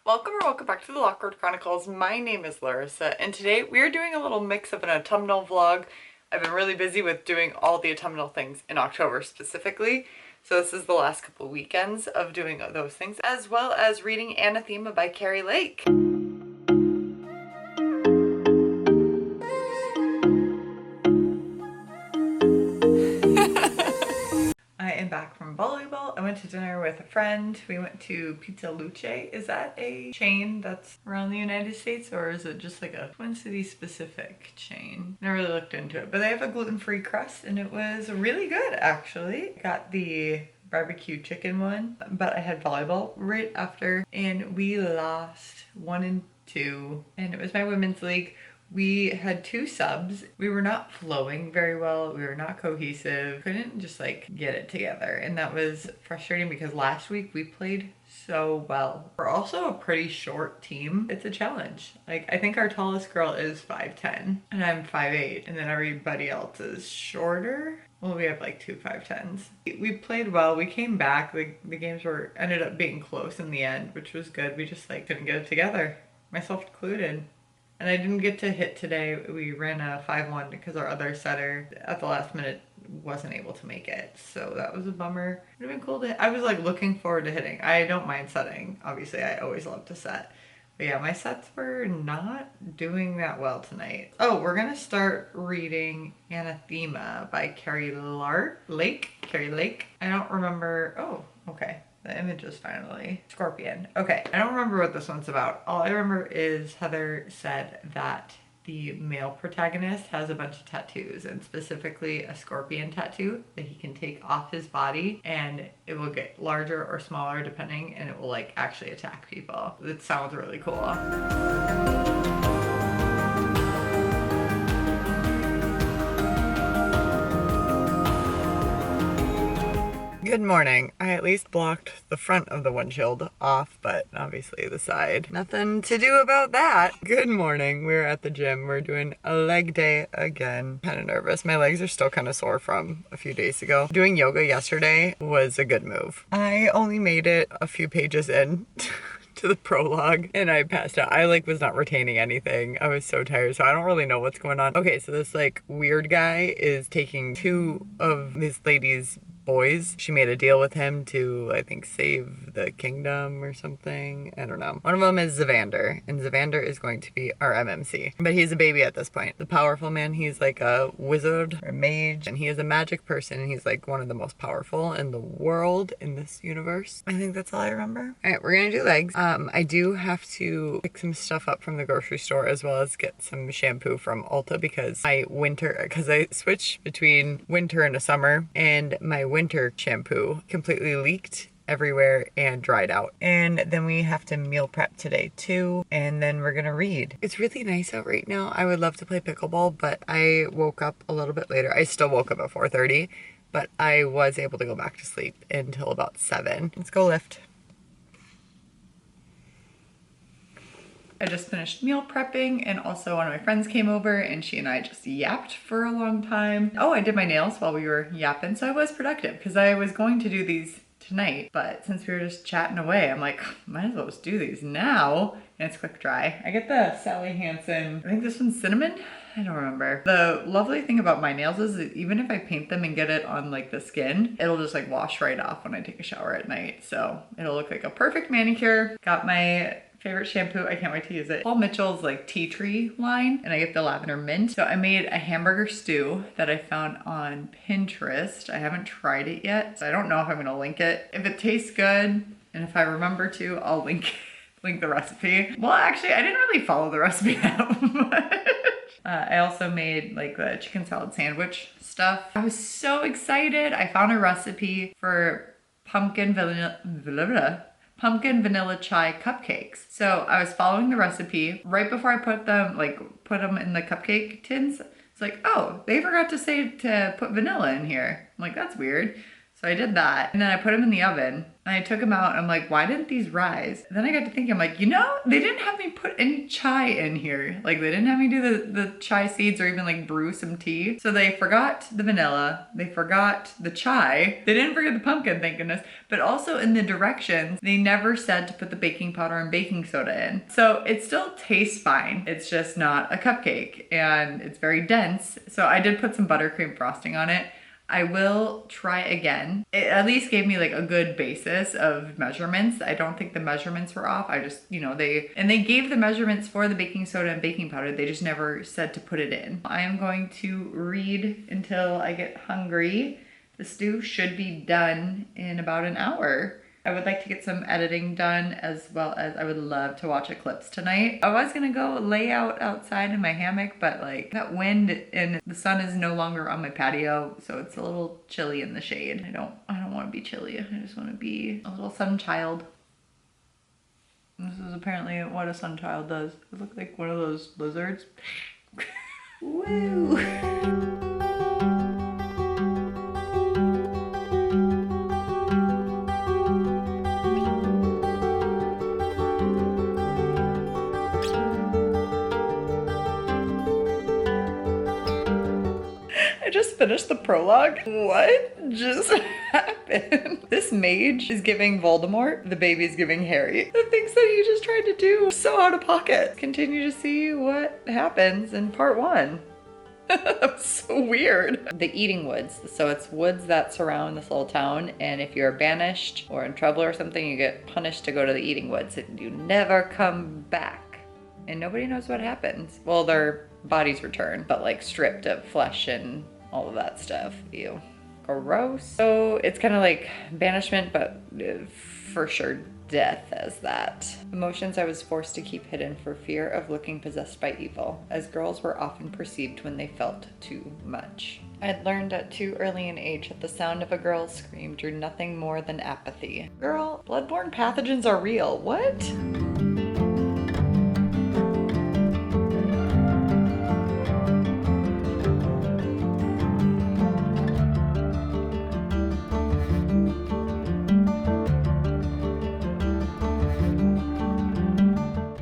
Welcome back to the Lockwood Chronicles. My name is Larissa, and today we are doing a little mix of an autumnal vlog. I've been really busy with doing all the autumnal things in October specifically, so this is the last couple weekends of doing those things, as well as reading Anathema by Keri Lake. I am back from volleyball. I went to dinner with a friend. We went to Pizza Luce. Is that a chain that's around the United States, or is it just like a Twin Cities specific chain? Never really looked into it, but they have a gluten-free crust and it was really good actually. Got the barbecue chicken one, but I had volleyball right after and we lost 1-2 and it was my women's league. We had 2 subs. We were not flowing very well. We were not cohesive. Couldn't just like get it together. And that was frustrating because last week we played so well. We're also a pretty short team. It's a challenge. Like I think our tallest girl is 5'10" and I'm 5'8", and then everybody else is shorter. Well, we have like 2 5'10s. We played well. We came back. The games ended up being close in the end, which was good. We just like couldn't get it together. Myself included. And I didn't get to hit today. We ran a 5-1 because our other setter at the last minute wasn't able to make it. So that was a bummer. It would have been cool to hit. I was like looking forward to hitting. I don't mind setting. Obviously, I always love to set. But yeah, my sets were not doing that well tonight. Oh, we're gonna start reading Anathema by Keri Lake. Keri Lake. I don't remember. Oh, okay. The image is finally scorpion. Okay, I don't remember what this one's about. All I remember is Heather said that the male protagonist has a bunch of tattoos, and specifically a scorpion tattoo that he can take off his body and it will get larger or smaller depending, and it will like actually attack people. It sounds really cool. Good morning. I at least blocked the front of the windshield off, but obviously the side. Nothing to do about that. Good morning. We're at the gym. We're doing a leg day again. Kind of nervous. My legs are still kind of sore from a few days ago. Doing yoga yesterday was a good move. I only made it a few pages in to the prologue and I passed out. I like was not retaining anything. I was so tired, so I don't really know what's going on. Okay, so this like weird guy is taking 2 of this lady's boys. She made a deal with him to, I think, save the kingdom or something. I don't know. One of them is Zavander, and Zavander is going to be our MMC. But he's a baby at this point. The powerful man, he's like a wizard or a mage, and he is a magic person, and he's like one of the most powerful in the world in this universe. I think that's all I remember. All right, we're gonna do legs. I do have to pick some stuff up from the grocery store as well as get some shampoo from Ulta because I switch between winter and a summer, and my winter shampoo completely leaked everywhere and dried out. And then we have to meal prep today too, and then we're gonna read. It's really nice out right now. I would love to play pickleball, but I woke up a little bit later. I still woke up at 4:30, but I was able to go back to sleep until about 7. Let's go lift. I just finished meal prepping, and also one of my friends came over and she and I just yapped for a long time. Oh, I did my nails while we were yapping, so I was productive because I was going to do these tonight, but since we were just chatting away, I'm like, might as well just do these now. And it's quick dry. I get the Sally Hansen, I think this one's cinnamon? I don't remember. The lovely thing about my nails is that even if I paint them and get it on like the skin, it'll just like wash right off when I take a shower at night. So it'll look like a perfect manicure. Got my favorite shampoo. I can't wait to use it. Paul Mitchell's like tea tree line, and I get the lavender mint. So I made a hamburger stew that I found on Pinterest. I haven't tried it yet, so I don't know if I'm gonna link it. If it tastes good, and if I remember to, I'll link the recipe. Well, actually, I didn't really follow the recipe that much. I also made like the chicken salad sandwich stuff. I was so excited. I found a recipe for pumpkin vanilla chai cupcakes. So I was following the recipe. Right before I put them in the cupcake tins, it's like, oh, they forgot to say to put vanilla in here. I'm like, that's weird. So I did that, and then I put them in the oven, and I took them out, and I'm like, why didn't these rise? And then I got to thinking, I'm like, you know, they didn't have me put any chai in here. Like, they didn't have me do the chai seeds or even like brew some tea. So they forgot the vanilla, they forgot the chai, they didn't forget the pumpkin, thank goodness, but also in the directions, they never said to put the baking powder and baking soda in. So it still tastes fine. It's just not a cupcake, and it's very dense. So I did put some buttercream frosting on it. I will try again. It at least gave me like a good basis of measurements. I don't think the measurements were off. I just, you know, they gave the measurements for the baking soda and baking powder. They just never said to put it in. I am going to read until I get hungry. The stew should be done in about an hour. I would like to get some editing done, as well as I would love to watch eclipse tonight. I was gonna go lay out outside in my hammock, but like that wind and the sun is no longer on my patio, so it's a little chilly in the shade. I don't want to be chilly. I just want to be a little sun child. This is apparently what a sun child does. I look like one of those lizards. Woo! I just finished the prologue. What just happened? This mage is giving Voldemort, the baby's giving Harry the things that he just tried to do. So out of pocket. Continue to see what happens in part 1. That's so weird. The Eating Woods. So it's woods that surround this little town, and if you're banished or in trouble or something, you get punished to go to the Eating Woods and you never come back. And nobody knows what happens. Well, their bodies return, but like stripped of flesh and all of that stuff. Ew. Gross. So it's kind of like banishment, but for sure death as that. Emotions I was forced to keep hidden for fear of looking possessed by evil, as girls were often perceived when they felt too much. I had learned at too early an age that the sound of a girl's scream drew nothing more than apathy. Girl, bloodborne pathogens are real. What?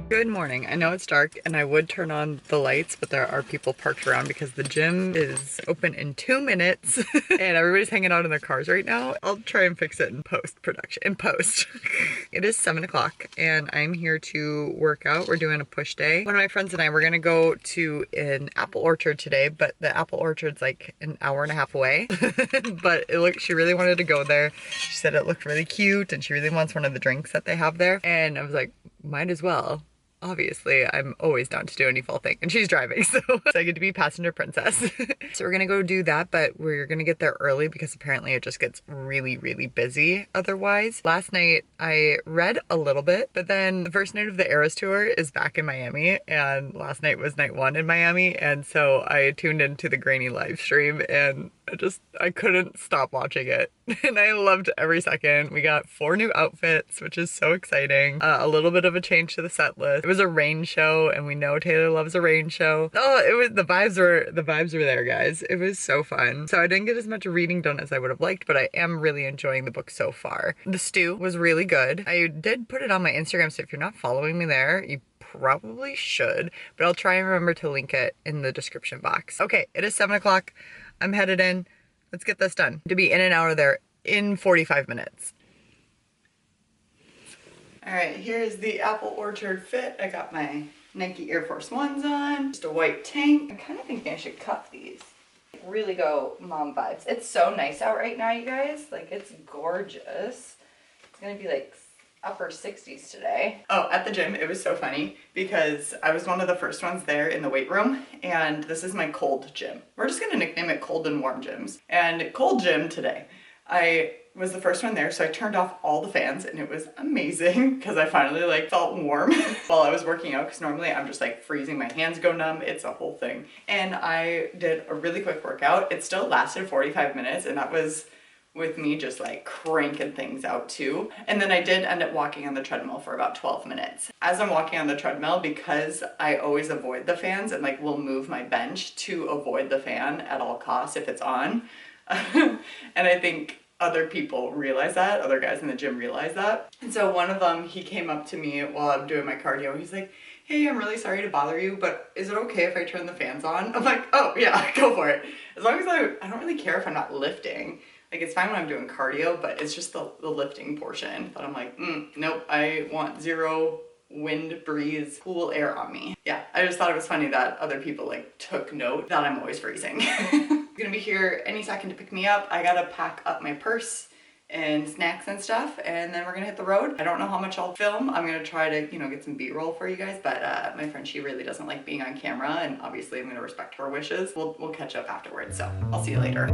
Good morning. I know it's dark and I would turn on the lights, but there are people parked around because the gym is open in 2 minutes and everybody's hanging out in their cars right now. I'll try and fix it in post. It is 7 o'clock and I'm here to work out. We're doing a push day. One of my friends and I were gonna go to an apple orchard today, but the apple orchard's like an hour and a half away. But she really wanted to go there. She said it looked really cute and she really wants one of the drinks that they have there. And I was like, might as well. Obviously, I'm always down to do any fall thing, and she's driving, so I get to be passenger princess. So we're gonna go do that, but we're gonna get there early because apparently it just gets really, really busy otherwise. Last night, I read a little bit, but then the first night of the Eras Tour is back in Miami, and last night was night 1 in Miami, and so I tuned into the Grainy live stream, and I couldn't stop watching it. And I loved every second. We got 4 new outfits, which is so exciting. A little bit of a change to the set list. It was a rain show, and we know Taylor loves a rain show. Oh, the vibes were there, guys. It was so fun. So I didn't get as much reading done as I would have liked, but I am really enjoying the book so far. The stew was really good. I did put it on my Instagram, so if you're not following me there, you probably should, but I'll try and remember to link it in the description box. Okay, it is 7 o'clock. I'm headed in. Let's get this done. To be in and out of there in 45 minutes. All right, here's the apple orchard fit. I got my Nike Air Force Ones on, just a white tank. I'm kind of thinking I should cuff these. Really go mom vibes. It's so nice out right now, you guys. Like, it's gorgeous. It's gonna be like upper 60s today. Oh, at the gym, it was so funny because I was one of the first ones there in the weight room, and this is my cold gym. We're just gonna nickname it cold and warm gyms. And cold gym today, I was the first one there, so I turned off all the fans and it was amazing because I finally like felt warm while I was working out, because normally I'm just like freezing, my hands go numb, it's a whole thing. And I did a really quick workout. It still lasted 45 minutes and that was with me just like cranking things out too. And then I did end up walking on the treadmill for about 12 minutes. As I'm walking on the treadmill, because I always avoid the fans and like will move my bench to avoid the fan at all costs if it's on. And I think other people realize that, other guys in the gym realize that. And so one of them, he came up to me while I'm doing my cardio. He's like, hey, I'm really sorry to bother you, but is it okay if I turn the fans on? I'm like, oh yeah, go for it. As long as I don't really care if I'm not lifting. Like, it's fine when I'm doing cardio, but it's just the lifting portion that I'm like, nope, I want zero wind, breeze, cool air on me. Yeah, I just thought it was funny that other people like took note that I'm always freezing. Gonna be here any second to pick me up. I gotta pack up my purse and snacks and stuff, and then we're gonna hit the road. I don't know how much I'll film. I'm gonna try to, you know, get some B-roll for you guys, but my friend, she really doesn't like being on camera, and obviously I'm gonna respect her wishes. We'll catch up afterwards, so I'll see you later.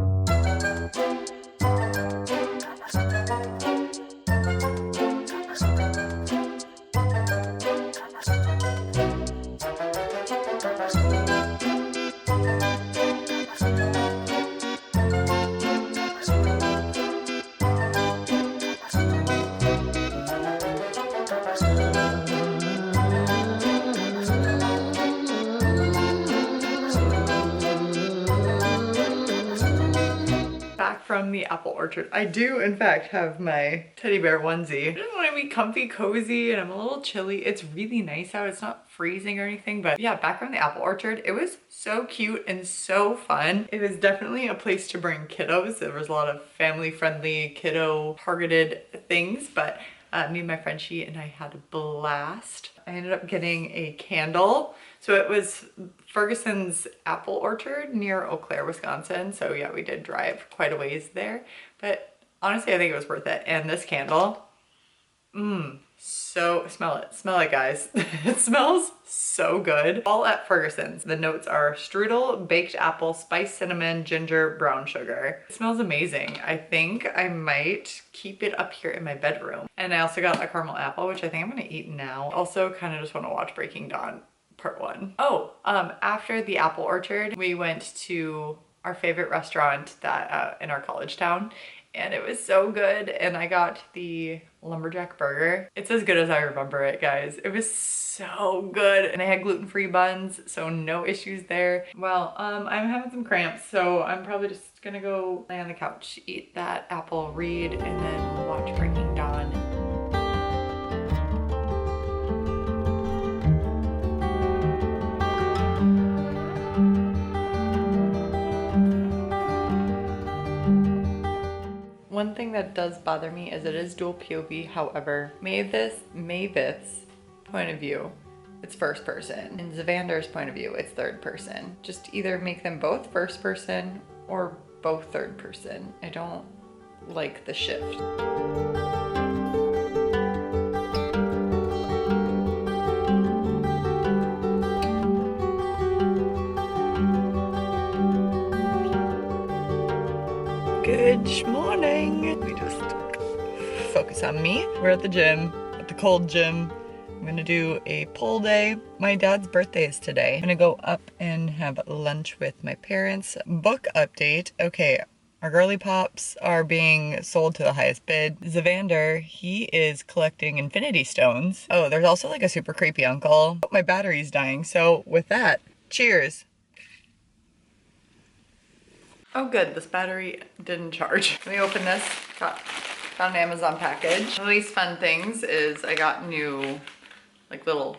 From the apple orchard. I do in fact have my teddy bear onesie. I just want to be comfy, cozy, and I'm a little chilly. It's really nice out. It's not freezing or anything, but yeah, back from the apple orchard, it was so cute and so fun. It was definitely a place to bring kiddos. There was a lot of family-friendly, kiddo-targeted things, but me and my friend, she and I had a blast. I ended up getting a candle. So it was Ferguson's apple orchard near Eau Claire, Wisconsin. So yeah, we did drive quite a ways there, but honestly, I think it was worth it. And this candle, so smell it guys. It smells so good. All at Ferguson's. The notes are strudel, baked apple, spiced cinnamon, ginger, brown sugar. It smells amazing. I think I might keep it up here in my bedroom. And I also got a caramel apple, which I think I'm gonna eat now. Also kind of just want to watch Breaking Dawn Part 1. Oh, after the apple orchard, we went to our favorite restaurant that in our college town, and it was so good. And I got the lumberjack burger. It's as good as I remember it, guys. It was so good, and I had gluten-free buns, so no issues there. Well, I'm having some cramps, so I'm probably just gonna go lay on the couch, eat that apple, read, and then watch Breaking Dawn. One thing that does bother me is it is dual POV. However, Mavis' point of view, it's first person. In Zavander's point of view, it's third person. Just either make them both first person or both third person. I don't like the shift. Good morning. We just focus on me. We're at the gym, at the cold gym. I'm gonna do a pull day. My dad's birthday is today. I'm gonna go up and have lunch with my parents. Book update. Okay, our girly pops are being sold to the highest bid. Zavander, he is collecting infinity stones. Oh, there's also like a super creepy uncle. My battery's dying, so with that, cheers. Oh good, this battery didn't charge. Let me open this. Got an Amazon package. The least fun things is I got new like little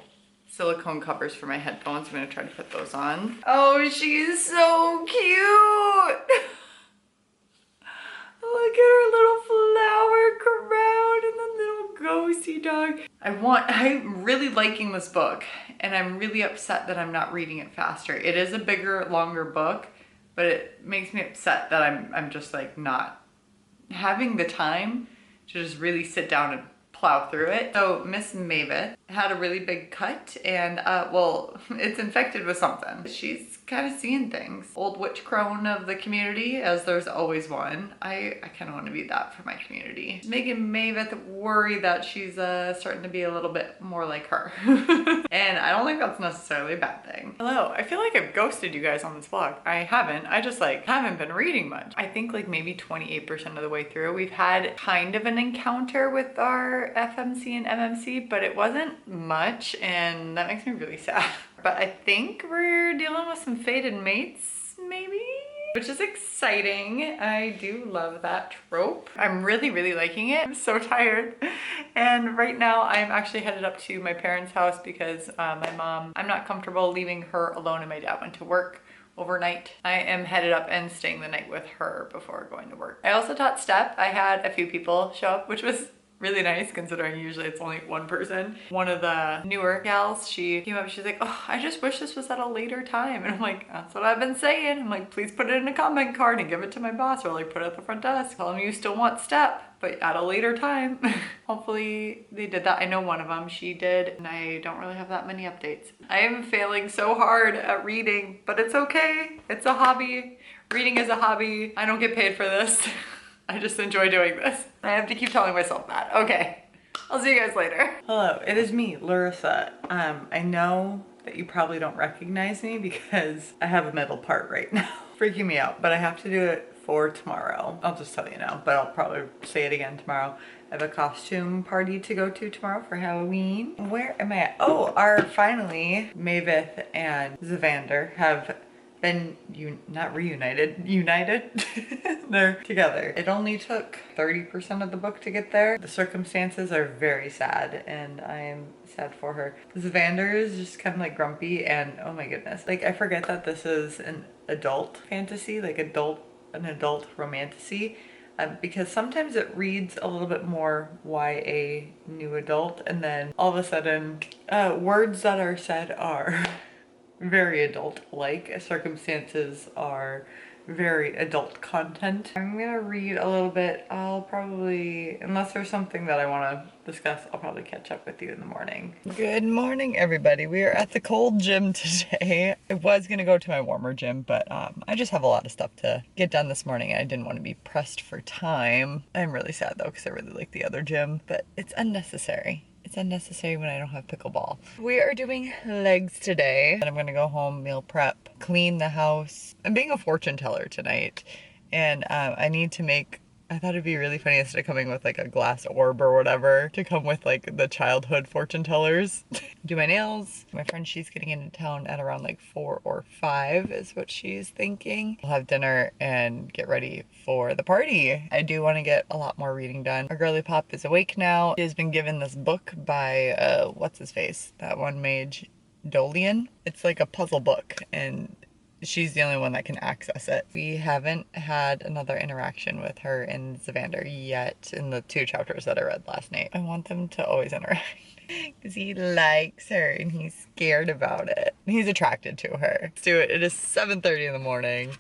silicone covers for my headphones. I'm gonna try to put those on. Oh, she's so cute. Look at her little flower crown and the little ghosty dog. I'm really liking this book, and I'm really upset that I'm not reading it faster. It is a bigger, longer book, but it makes me upset that I'm just like not having the time to just really sit down and plow through it. So Miss Mavis had a really big cut, and well, it's infected with something. She's kind of seeing things. Old witch crone of the community, as there's always one. I kind of want to be that for my community. It's making Mavis worry that she's starting to be a little bit more like her. And I don't think that's necessarily a bad thing. Hello, I feel like I've ghosted you guys on this vlog. I haven't. I just like haven't been reading much. I think like maybe 28% of the way through. We've had kind of an encounter with our FMC and MMC, but it wasn't much, and that makes me really sad. But I think we're dealing with some fated mates, maybe? which is exciting. I do love that trope. I'm really, really liking it. I'm so tired. And right now I'm actually headed up to my parents' house because my mom, I'm not comfortable leaving her alone and my dad went to work overnight. I am headed up and staying the night with her before going to work. I also taught step. I had a few people show up, which was really nice considering usually it's only one person. One of the newer gals, she came up, she's like, oh, I just wish this was at a later time. And I'm like, that's what I've been saying. I'm like, please put it in a comment card and give it to my boss, or like put it at the front desk. Tell them you still want step, but at a later time. Hopefully they did that. I know one of them, she did, and I don't really have that many updates. I am failing so hard at reading, but it's okay. It's a hobby. Reading is a hobby. I don't get paid for this. I just enjoy doing this. I have to keep telling myself that. Okay, I'll see you guys later. Hello, it is me, Larissa. I know that you probably don't recognize me because I have a middle part right now. Freaking me out, but I have to do it for tomorrow. I'll just tell you now, but I'll probably say it again tomorrow. I have a costume party to go to tomorrow for Halloween. Where am I at? Oh, finally, Mavith and Zavander have been not reunited, united. They're together. It only took 30% of the book to get there. The circumstances are very sad and I am sad for her. Zavander is just kind of like grumpy and oh my goodness. Like I forget that this is an adult fantasy, like an adult romantasy. Because sometimes it reads a little bit more YA new adult and then all of a sudden words that are said are very adult-like. Circumstances are very adult content. I'm gonna read a little bit. I'll probably, unless there's something that I want to discuss, I'll probably catch up with you in the morning. Good morning, everybody. We are at the cold gym today. I was gonna go to my warmer gym, but I just have a lot of stuff to get done this morning. I didn't want to be pressed for time. I'm really sad though, because I really like the other gym, but it's unnecessary. It's unnecessary when I don't have pickleball. We are doing legs today. And I'm gonna go home, meal prep, clean the house. I'm being a fortune teller tonight. And I need to make, I thought it'd be really funny instead of coming with like a glass orb or whatever, to come with like the childhood fortune tellers. Do my nails. My friend, she's getting into town at around like 4 or 5 is what she's thinking. We'll have dinner and get ready for the party. I do want to get a lot more reading done. Our girly pop is awake now. She has been given this book by, what's his face? That one mage, Dolian. It's like a puzzle book and she's the only one that can access it. We haven't had another interaction with her and Zavander yet in the 2 chapters that I read last night. I want them to always interact because he likes her and he's scared about it. He's attracted to her. Let's do it. It is 7:30 in the morning.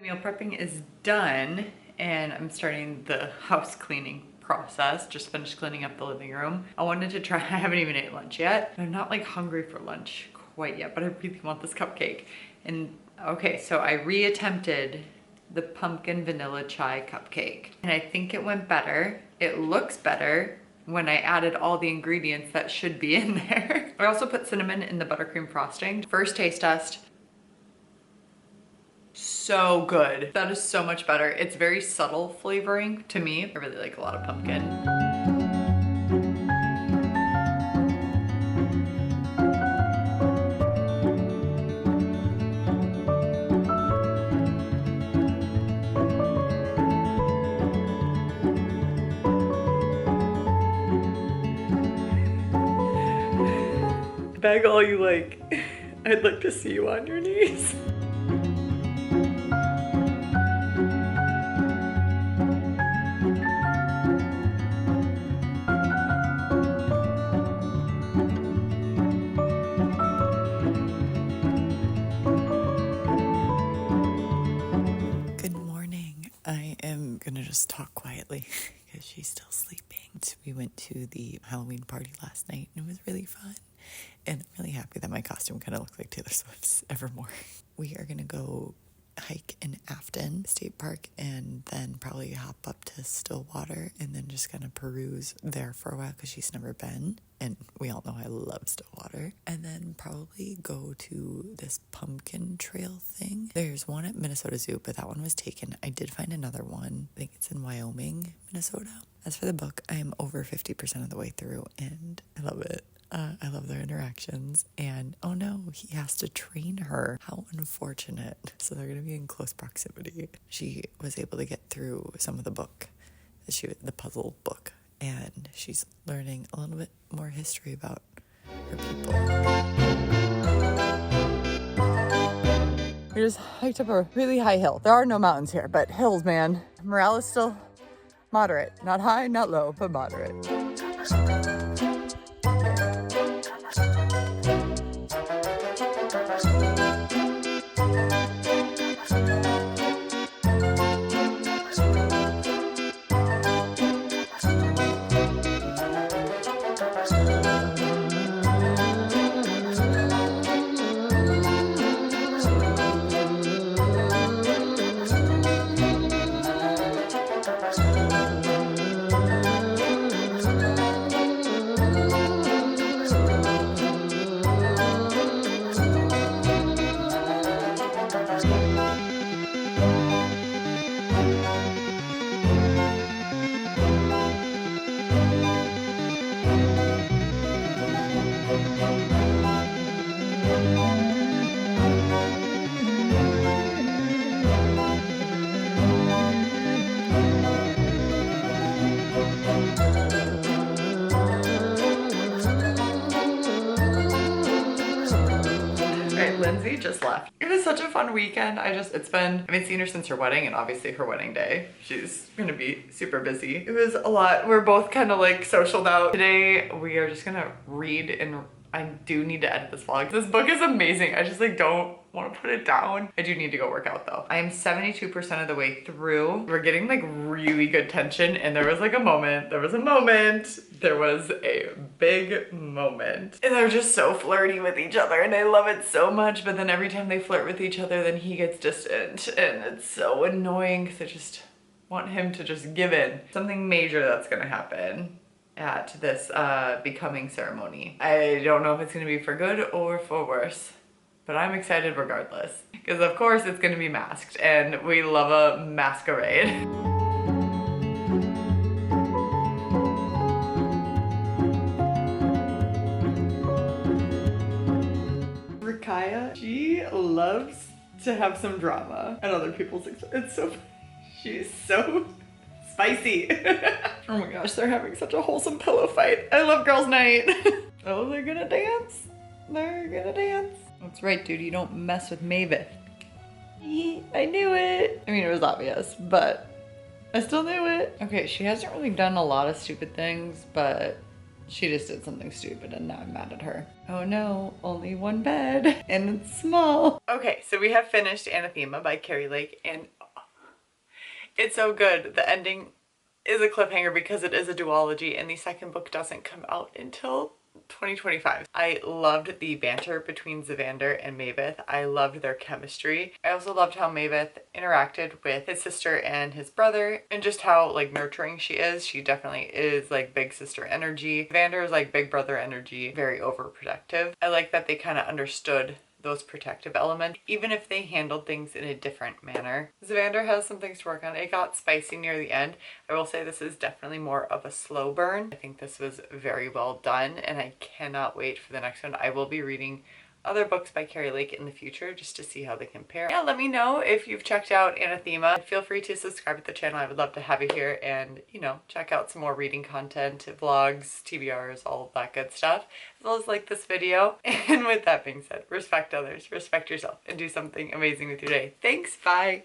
Meal prepping is done and I'm starting the house cleaning process. Just finished cleaning up the living room. I wanted to try, I haven't even ate lunch yet. I'm not like hungry for lunch quite yet, but I really want this cupcake. And okay, so I reattempted the pumpkin vanilla chai cupcake and I think it went better. It looks better when I added all the ingredients that should be in there. I also put cinnamon in the buttercream frosting. First taste test. So good. That is so much better. It's very subtle flavoring to me. I really like a lot of pumpkin. Beg all you like. I'd like to see you on your knees. Good morning. I am gonna just talk quietly because she's still sleeping. We went to the Halloween party last night and it was really fun. And I'm really happy that my costume kind of looks like Taylor Swift's Evermore. We are going to go hike in Afton State Park and then probably hop up to Stillwater and then just kind of peruse there for a while because she's never been. And we all know I love Stillwater. And then probably go to this pumpkin trail thing. There's one at Minnesota Zoo, but that one was taken. I did find another one. I think it's in Wyoming, Minnesota. As for the book, I am over 50% of the way through and I love it. I love their interactions. And oh no, he has to train her. How unfortunate. So they're going to be in close proximity. She was able to get through some of the book, the puzzle book, and she's learning a little bit more history about her people. We just hiked up a really high hill. There are no mountains here, but hills, man. Morale is still moderate. Not high, not low, but moderate. Lindsay just left. It was such a fun weekend. I haven't seen her since her wedding and obviously her wedding day. She's gonna be super busy. It was a lot. We're both kind of like socialed out. Today we are just gonna read, and I do need to edit this vlog. This book is amazing. I just like don't want to put it down. I do need to go work out though. I am 72% of the way through. We're getting like really good tension, and there was a big moment. And they're just so flirty with each other and I love it so much, but then every time they flirt with each other, then he gets distant and it's so annoying because I just want him to just give in. Something major that's gonna happen at this becoming ceremony. I don't know if it's gonna be for good or for worse, but I'm excited regardless. Because of course it's gonna be masked and we love a masquerade. Rakaya, she loves to have some drama at other people's expense. It's so, she's so spicy. Oh my gosh, they're having such a wholesome pillow fight. I love girls' night. Oh, they're gonna dance. They're gonna dance. That's right, dude, you don't mess with Mavis. I knew it. I mean, it was obvious, but I still knew it. Okay, she hasn't really done a lot of stupid things, but she just did something stupid and now I'm mad at her. Oh no, only one bed and it's small. Okay, so we have finished Anathema by Keri Lake and it's so good. The ending is a cliffhanger because it is a duology and the second book doesn't come out until 2025. I loved the banter between Zavander and Mavis. I loved their chemistry. I also loved how Mavis interacted with his sister and his brother and just how like nurturing she is. She definitely is like big sister energy. Zavander is like big brother energy, very overprotective. I like that they kind of understood those protective elements, even if they handled things in a different manner. Zavander has some things to work on. It got spicy near the end. I will say this is definitely more of a slow burn. I think this was very well done and I cannot wait for the next one. I will be reading other books by Keri Lake in the future just to see how they compare. Yeah, let me know if you've checked out Anathema. Feel free to subscribe to the channel. I would love to have you here and, you know, check out some more reading content, vlogs, TBRs, all of that good stuff, as well as like this video. And with that being said, respect others, respect yourself, and do something amazing with your day. Thanks, bye.